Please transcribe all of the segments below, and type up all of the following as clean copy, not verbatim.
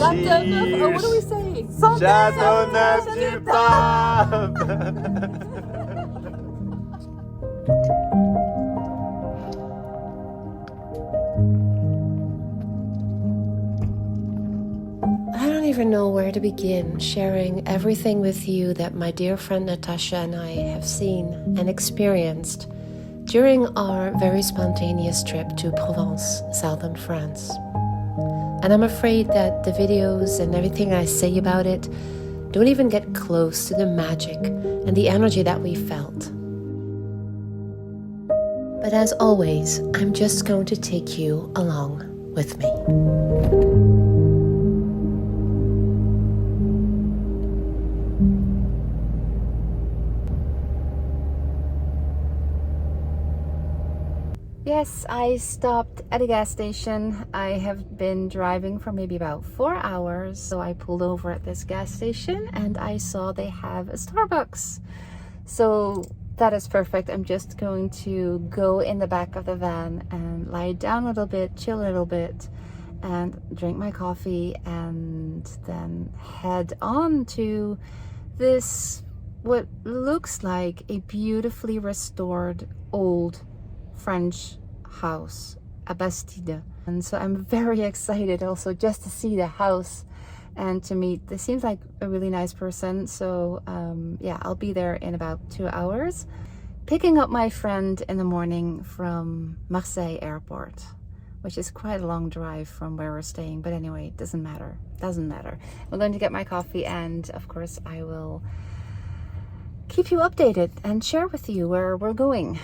Chateauneuf. Oh, what are we saying? Chateauneuf du Pape. I don't even know where to begin sharing everything with you that my dear friend Natasha and I have seen and experienced during our very spontaneous trip to Provence, southern France. And I'm afraid that the videos and everything I say about it don't even get close to the magic and the energy that we felt. But as always, I'm just going to take you along with me. Yes, I stopped at a gas station. I have been driving for maybe about 4 hours. So I pulled over at this gas station and I saw they have a Starbucks. So that is perfect. I'm just going to go in the back of the van and lie down a little bit, chill a little bit, and drink my coffee, and then head on to this, what looks like a beautifully restored old French house, a Bastide. And so I'm very excited also just to see the house and to meet, this seems like a really nice person. So yeah, I'll be there in about 2 hours, picking up my friend in the morning from Marseille airport, which is quite a long drive from where we're staying. But anyway, it doesn't matter. I'm going to get my coffee, and of course I will keep you updated and share with you where we're going.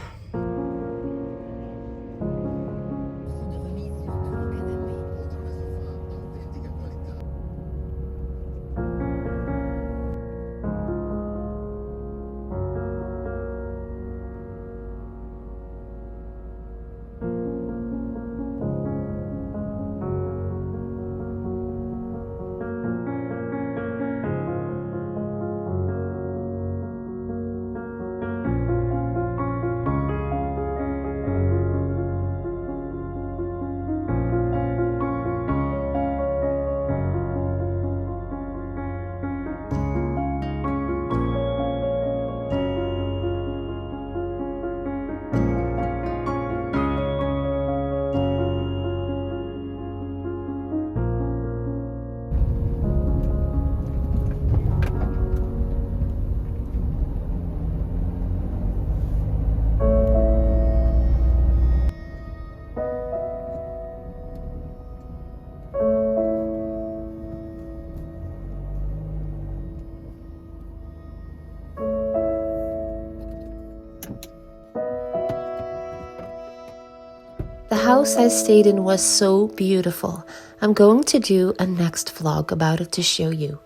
The house I stayed in was so beautiful. I'm going to do a next vlog about it to show you.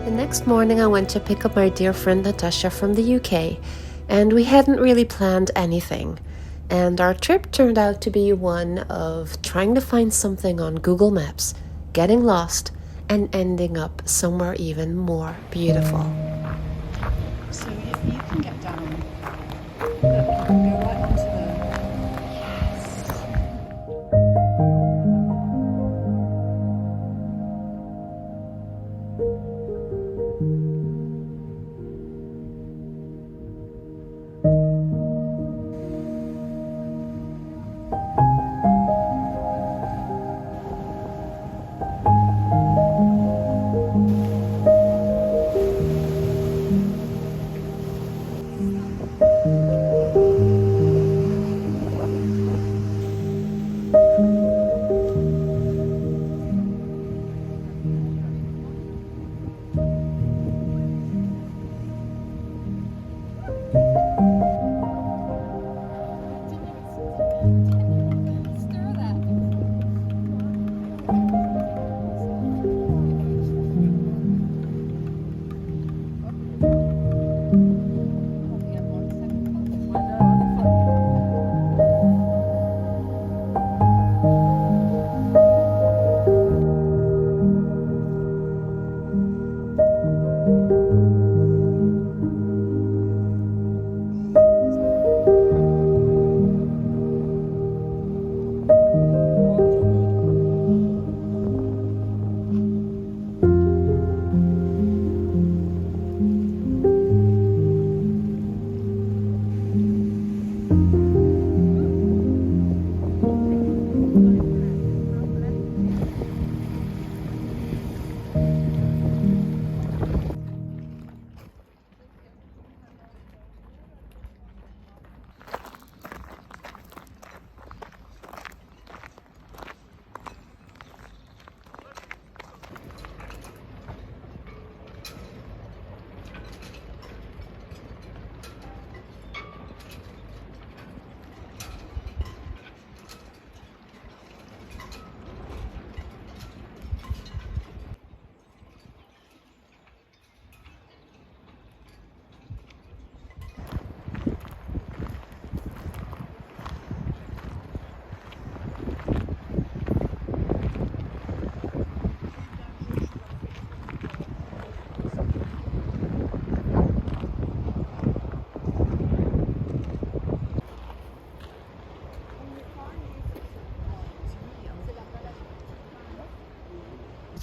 The next morning I went to pick up my dear friend Natasha from the UK, and we hadn't really planned anything. And our trip turned out to be one of trying to find something on Google Maps, getting lost, and ending up somewhere even more beautiful. So if you can get down, look, you can go right onto the...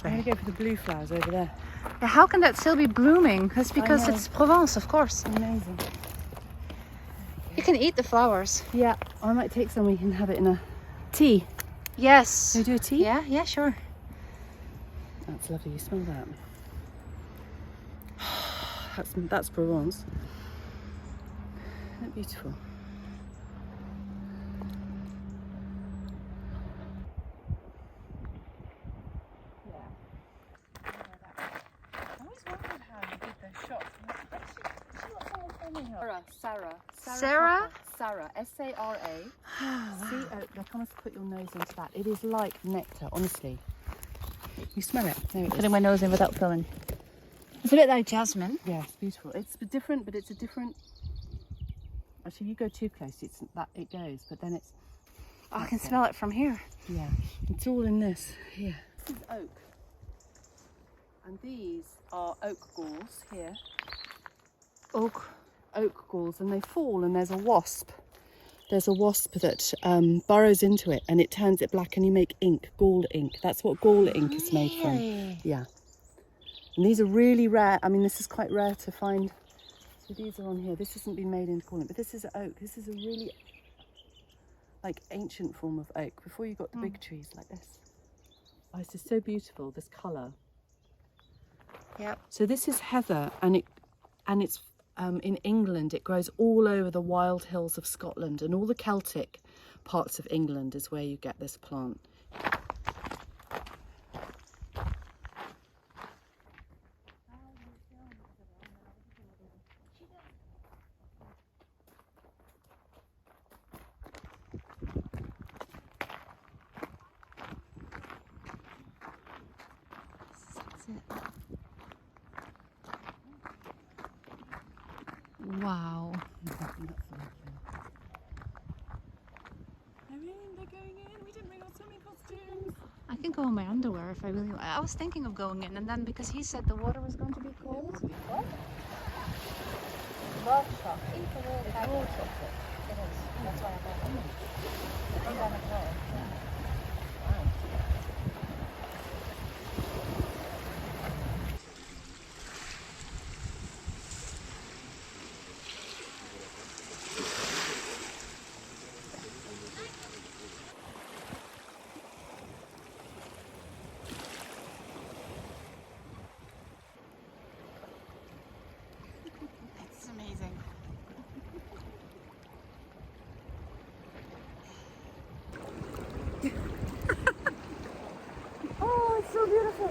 I'm going to go for the blue flowers over there. Yeah, how can that still be blooming? That's because know. it's Provence, of course. Amazing. You can eat the flowers. Yeah, I might take some. We can have it in a tea. Yes. Can we do a tea? Yeah, sure. That's lovely. You smell that? That's Provence. Isn't that beautiful? Sarah? Sarah, S-A-R-A. See, now come and put your nose into that. It is like nectar, honestly. You smell it? There it is. Putting my nose in without filling. It's a bit like jasmine. Yeah, it's beautiful. It's different, but it's a different. Actually, you go too close, it goes, but then it's. Oh, I can smell it from here. Yeah, it's all in this here. This is oak, and these are oak galls here. Oak. Oak galls, and they fall, and there's a wasp. There's a wasp that burrows into it, and it turns it black, and you make ink, gall ink. That's what gall ink is made from. Yeah. And these are really rare. I mean, this is quite rare to find. So these are on here. This hasn't been made into gall ink, but this is oak. This is a really like ancient form of oak. Before you got the big trees like this. Oh, this is so beautiful. This colour. Yep. So this is heather, and it's in England. It grows all over the wild hills of Scotland, and all the Celtic parts of England is where you get this plant. Wow. They're going in. We didn't bring our swimming costumes. I can go in my underwear if I really want. I was thinking of going in, and then because he said the water was going to be cold. Love chocolate. It's all chocolate. It is. That's why I got it. It's amazing. Oh, it's so beautiful.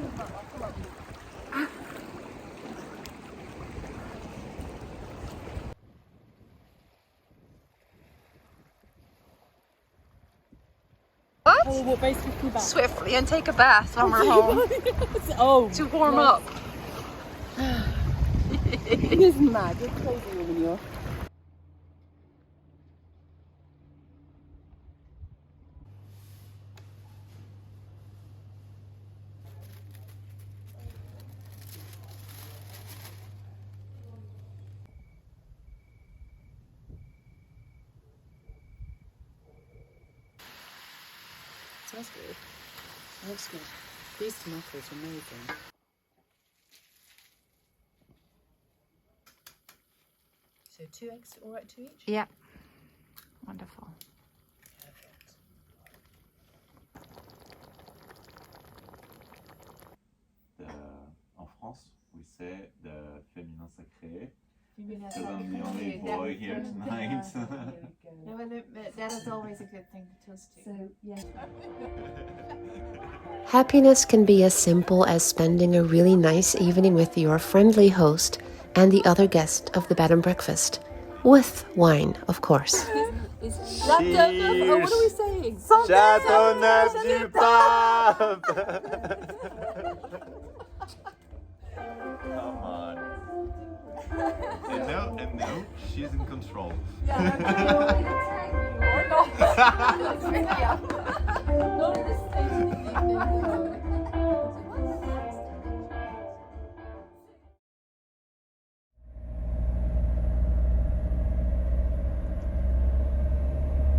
What? Oh, we'll basically back. Swiftly and take a bath when we're home Oh, to warm up. it is mad. You're crazy woman, you're. smells good. Smells good. These tomatoes are amazing. So 2 eggs, all right to each? Yeah. Wonderful. Perfect. En France, we say the féminin sacré. Because Because I'm the only boy here tonight. No, but that is always a good thing to toast to. So, yeah. Happiness can be as simple as spending a really nice evening with your friendly host and the other guest of the bed and breakfast. With wine, of course. Oh, what are we saying? Châteauneuf du Pape! Come on. And now she's in control.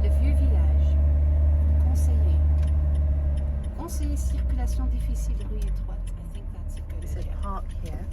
Le vieux village. Conseillé. Conseiller circulation difficile rue étroite. I think that's a good It said idea. park here.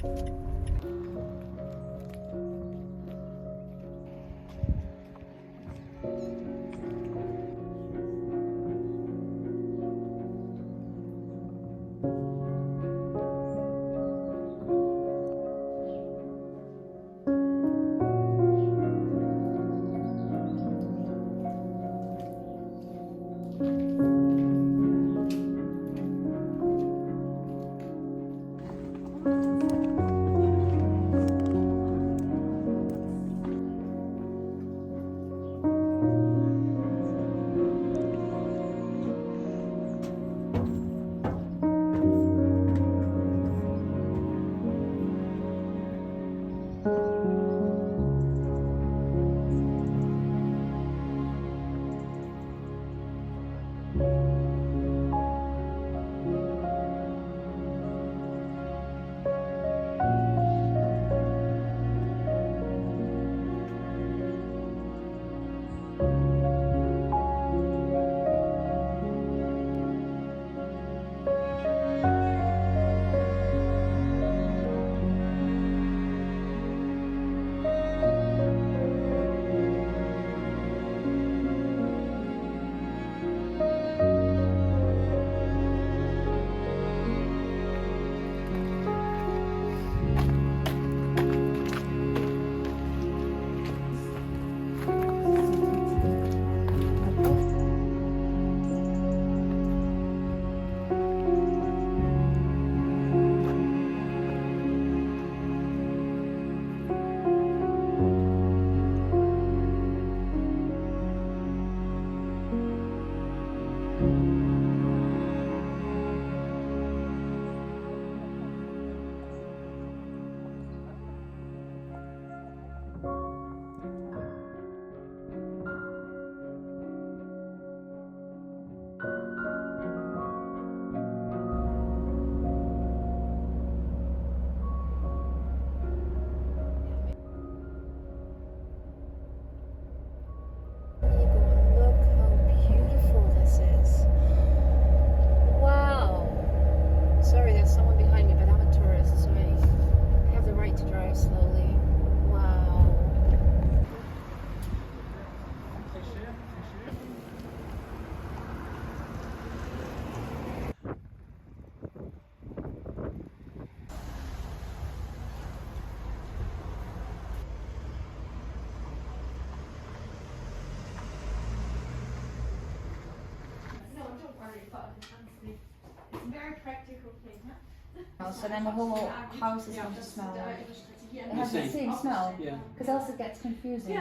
So then the whole house is going to smell like it has the same smell. Yeah. Because else it gets confusing.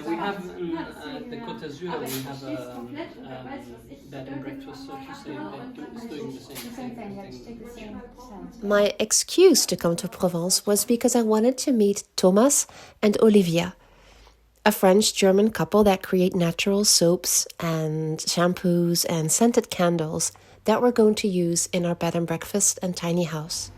We have at the Côte d'Azur, we have a bed and breakfast, so to say, it's doing the same The same thing, you have to take the same scent. My excuse to come to Provence was because I wanted to meet Thomas and Olivia, a French-German couple that create natural soaps and shampoos and scented candles that we're going to use in our bed and breakfast and tiny house.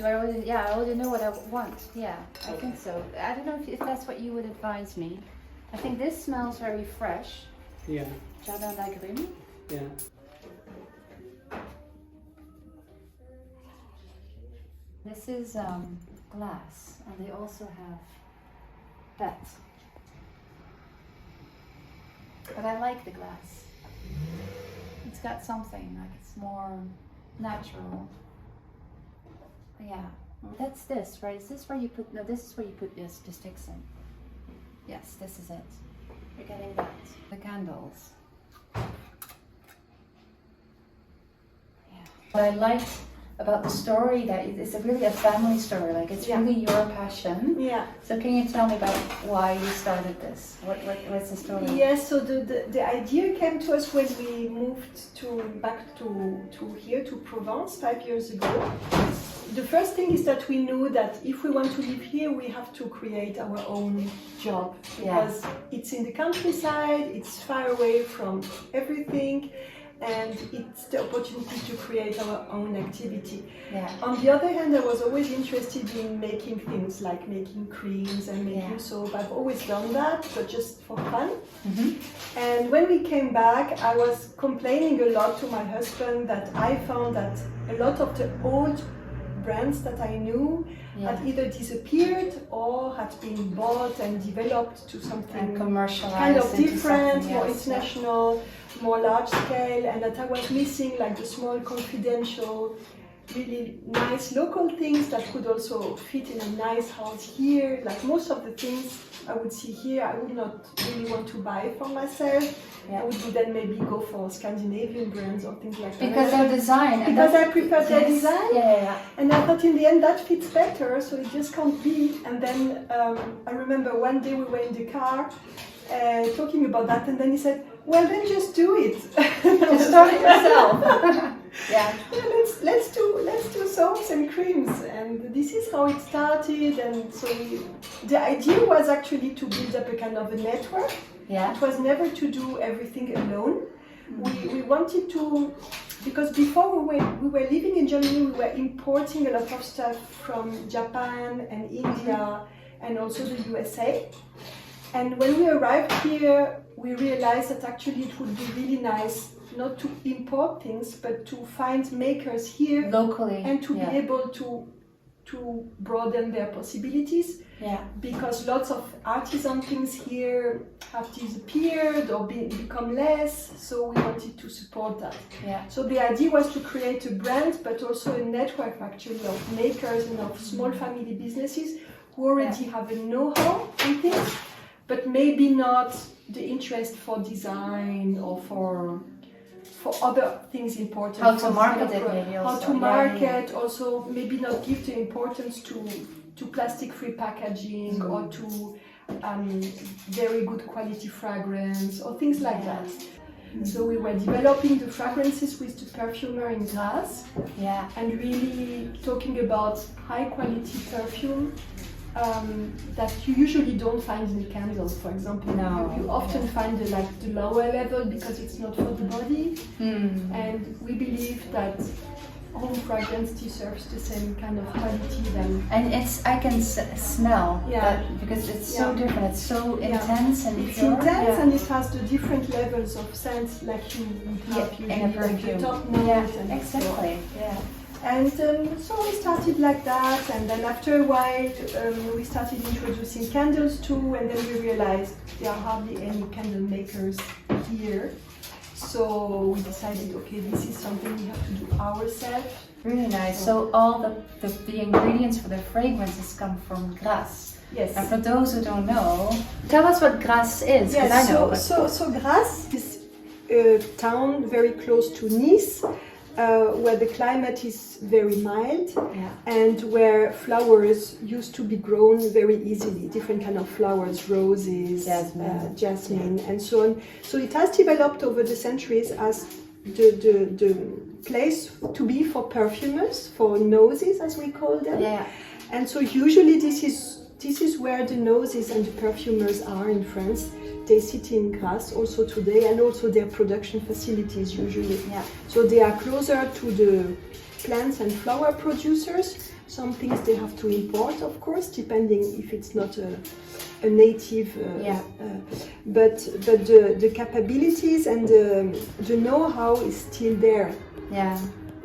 I already know what I want. Yeah, I think so. I don't know if that's what you would advise me. I think this smells very fresh. Yeah, Jardin d'Agrumes. yeah. This is glass, and they also have that. But I like the glass. It's got something, like it's more natural. Yeah, that's this, right? Is this where you put, no, this is where you put the sticks in. Yes, this is it. You're getting that. The candles. Yeah. What I liked about the story, that it's really a family story, like it's really your passion. Yeah. So can you tell me about why you started this? What's the story? Yes, so the idea came to us when we moved back to here, to Provence 5 years ago. The first thing is that we knew that if we want to live here, we have to create our own job, because it's in the countryside, it's far away from everything, and it's the opportunity to create our own activity. Yeah. On the other hand, I was always interested in making things, like making creams and making soap. I've always done that, but just for fun. And when we came back, I was complaining a lot to my husband that I found that a lot of the old brands that I knew had either disappeared or had been bought and developed to something commercialized, kind of different, something more else, international, more large scale, and that I was missing like the small, confidential, really nice local things that could also fit in a nice house here. Like most of the things I would see here, I would not really want to buy for myself. I would then maybe go for Scandinavian brands or things like that. Because their design. Because I prefer their design. Yeah. And I thought in the end that fits better, so it just can't be. And then I remember one day we were in the car talking about that, and then he said, well, then just do it. Just start it yourself. Yeah, let's do soaps and creams, and this is how it started. And so the idea was actually to build up a kind of a network. Yeah. It was never to do everything alone. We wanted to, because before we were living in Germany, we were importing a lot of stuff from Japan and India and also the USA. And when we arrived here, we realized that actually it would be really nice not to import things, but to find makers here locally, and to be able to broaden their possibilities. Yeah. Because lots of artisan things here have disappeared or become less, so we wanted to support that. Yeah. So the idea was to create a brand, but also a network actually of makers and of small family businesses who already have a know-how in things, but maybe not the interest for design or for other things important. How to market it, maybe also. How to market, also maybe not give the importance to plastic-free packaging or to very good quality fragrance or things like that. So we were developing the fragrances with the perfumer in Grasse, and really talking about high-quality perfume that you usually don't find in candles, for example. You often find the lower level because it's not for the body. And we believe that home fragrance deserves the same kind of quality then. And I can smell that, because it's so different. It's so intense and it's intense, and it has the different levels of scents like you have in a perfume. like the top note and exactly. And so we started like that, and then after a while we started introducing candles too, and then we realized there are hardly any candle makers here. So we decided, okay, this is something we have to do ourselves. Really nice. So all the ingredients for the fragrances come from Grasse. Yes. And for those who don't know, tell us what Grasse is. Yes, I know. So Grasse is a town very close to Nice, where the climate is very mild and where flowers used to be grown very easily, different kind of flowers, roses, jasmine and so on. So it has developed over the centuries as the place to be for perfumers, for noses as we call them. And so usually this is where the noses and the perfumers are in France. They sit in Grasse also today, and also their production facilities usually. So they are closer to the plants and flower producers. Some things they have to import, of course, depending if it's not a native. But the capabilities and the know-how is still there. Yeah.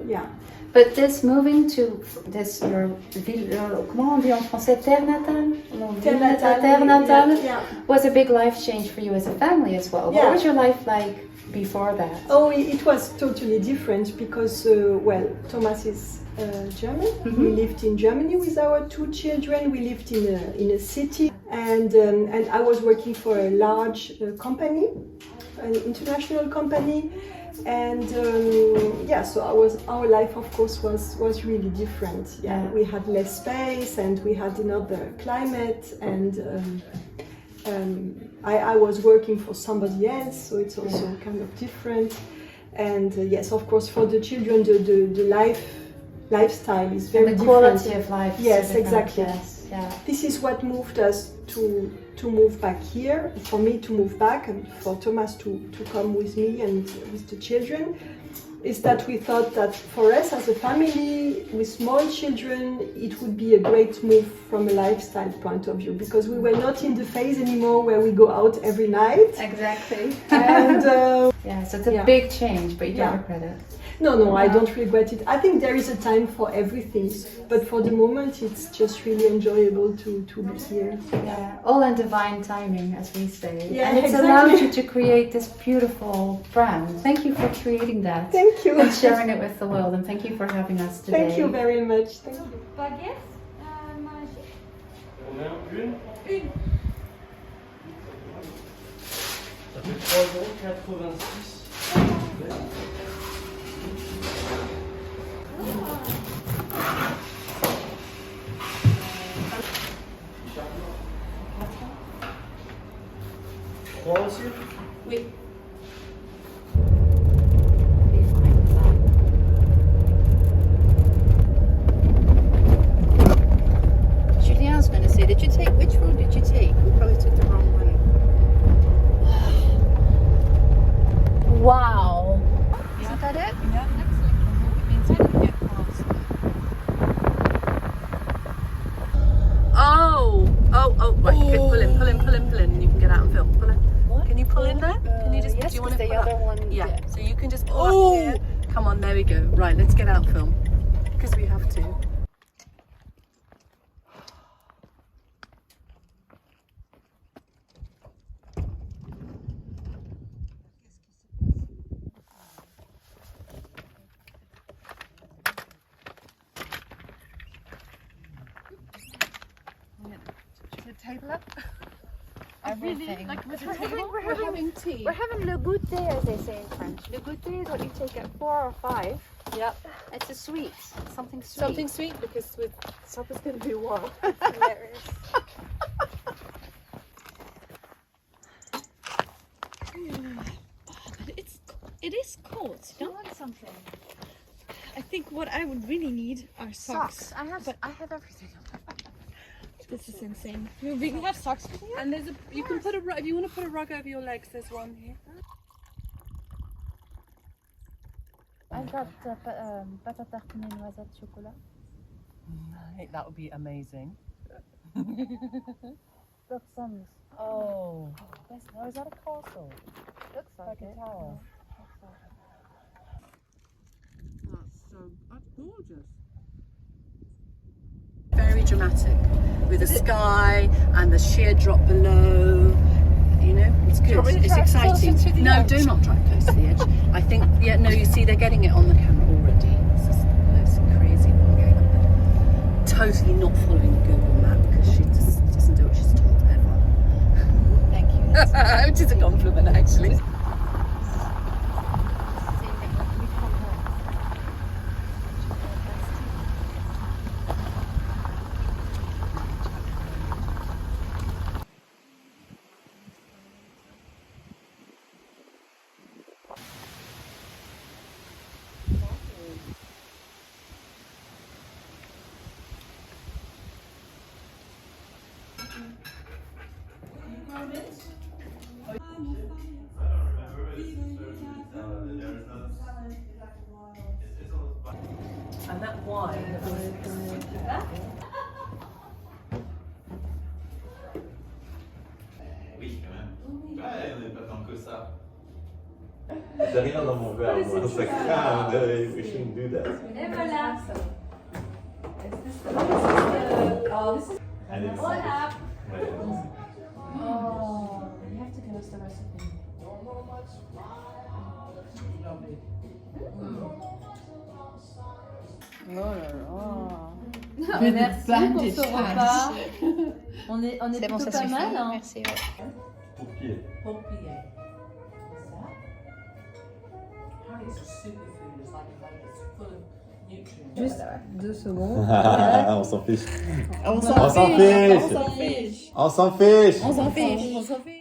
Yeah. But this moving to this your ville, comment on dit en français, terre natale? Terre natale. Terre natale Yeah. was a big life change for you as a family as well. Yeah. What was your life like before that? Oh, it was totally different because, well, Thomas is German. We lived in Germany with our 2 children. We lived in a city, and I was working for a large company, an international company, and so our life, of course, was really different. Yeah, we had less space, and we had another climate, and I was working for somebody else, so it's also kind of different. And yes, of course, for the children, the lifestyle is very And the different. quality of life. Yes, is different, exactly. Yes, yeah. This is what moved us to move back here, for me to move back, and for Thomas to come with me and with the children, is that we thought that for us as a family with small children, it would be a great move from a lifestyle point of view, because we were not in the phase anymore where we go out every night. Exactly. And yeah, so it's a big change, but you don't regret it. No, I don't regret it. I think there is a time for everything, but for the moment it's just really enjoyable to be here. Yeah, all in divine timing, as we say. Yeah, and it's exactly. allowed you to create this beautiful brand. Thank you for creating that. Thank you. And sharing it with the world, and thank you for having us today. Thank you very much. Thank you. Baguette magique. On a une. Une. Ça fait 3,86 €. Trois aussi. Oui. Julien was going to say, which road did you take? We probably took the wrong one. Wow. Isn't that it? Ja, looks like the road. It means I can get past. Right, you can pull in, and you can get out and film. Pull in. Can you pull in there? Can you just, yes, do you want to the pull other up? one. Yeah, so you can just pull up here. Come on, there we go. Right, let's get out film. Because we have to. Table up. Everything. Like with a We're table. We're having tea. We're having le goûter, as they say in French. Le goûter is what you take at 4 or 5. Yep. It's a sweet, something sweet. Something sweet because with supper's going to be warm. Hilarious. It is cold. You want something? I think what I would really need are socks. I have everything. This is insane. You really have socks for you? And there's you can put a rug, if you want to put a rug over your legs, there's one here. I got pâte à tartiner noisette chocolat. That would be amazing. Look, some. Oh, Now, is that a castle? Looks like a tower. that's gorgeous. Very dramatic, with the sky and the sheer drop below. You know, it's good. It's exciting. No, do not drive close to the edge. I think, you see, they're getting it on the camera already. It's crazy one going up there. Totally not following the Google map because she just doesn't do what she's told ever. Thank you. Which is a compliment, actually. And that wine was J'ai rien dans mon verre, moi. Ça craint. We shouldn't do that. Et voilà. Allez, Voilà. ouais, Oh, you have to give us the recipe. Oh là là. Merci pour ce repas. On est plutôt pas mal. Hein. Merci. Pour pied. Juste 2 secondes. On s'en fiche. On s'en fiche. On s'en fiche. On s'en fiche.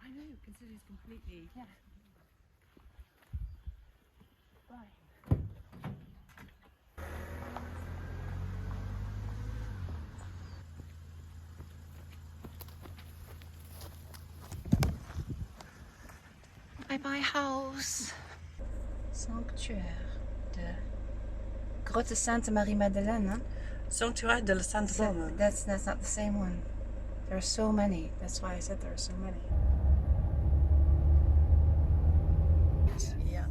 I know, considers completely. Yeah. By my house. Sanctuaire de Grotte Sainte Marie-Madeleine. Huh? Sanctuaire de la Sainte Rome. That's not the same one. There are so many. That's why I said there are so many. Yeah.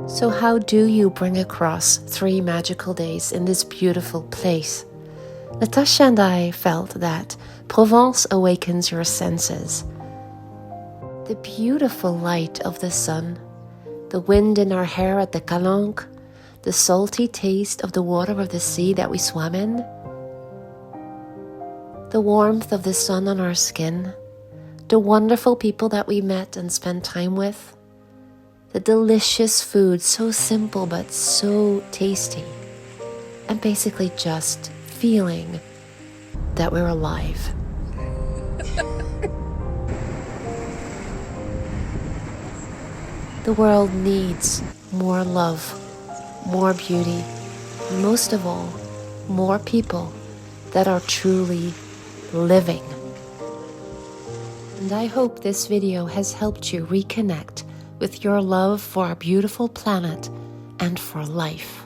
So how do you bring across 3 magical days in this beautiful place? Natasha and I felt that Provence awakens your senses. The beautiful light of the sun, the wind in our hair at the calanque, the salty taste of the water of the sea that we swam in, the warmth of the sun on our skin, the wonderful people that we met and spent time with, the delicious food, so simple but so tasty, and basically just feeling that we're alive. The world needs more love, more beauty, and most of all, more people that are truly living. And I hope this video has helped you reconnect with your love for our beautiful planet and for life.